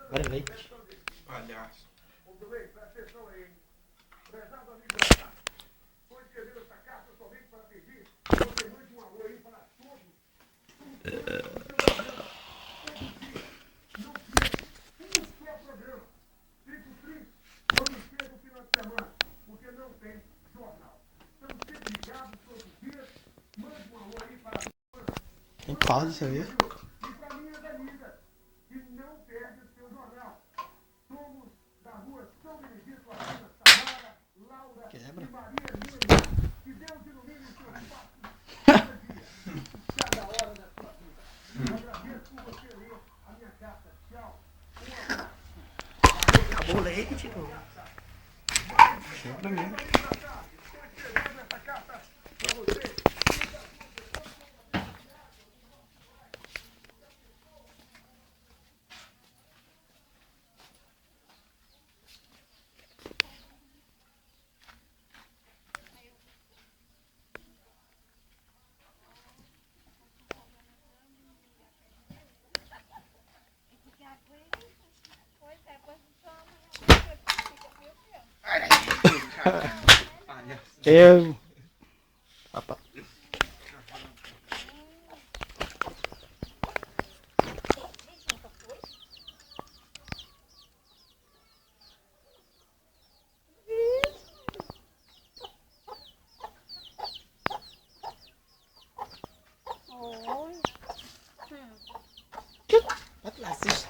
Agora leite. Palhaço. Tem pausa, você viu? Quebra. Acabou o leite, tipo. Quebra mesmo. Eu. Papá. Bota lá, assiste.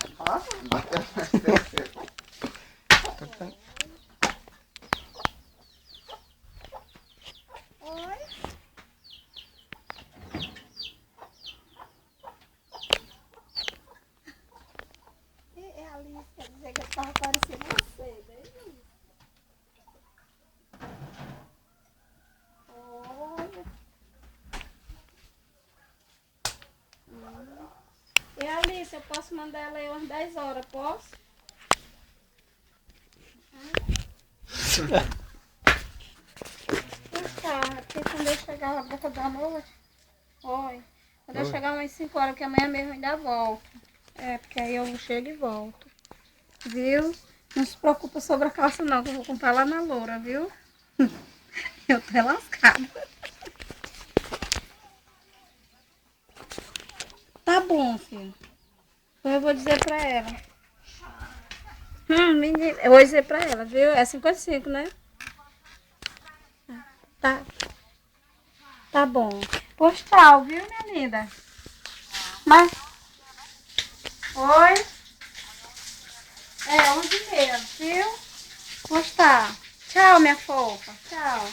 É a Alice, quer dizer que eu tava parecendo você, né? Olha. E Alice, eu posso mandar ela aí umas 10 horas, posso? Tá, porque quando eu chegar na boca da noite, oi, quando eu chegar umas 5 horas, que amanhã mesmo ainda volto. É, porque aí eu chego e volto. Viu? Não se preocupa sobre a calça não, que eu vou comprar lá na loura, viu? Eu tô lascada. Tá bom, filho. Então eu vou dizer pra ela. Menina, eu vou dizer pra ela, viu? É 55, né? Tá. Tá bom. Postal, viu, minha linda? Mas... Oi? É, 11h30, viu? Postal. Tchau, minha fofa. Tchau.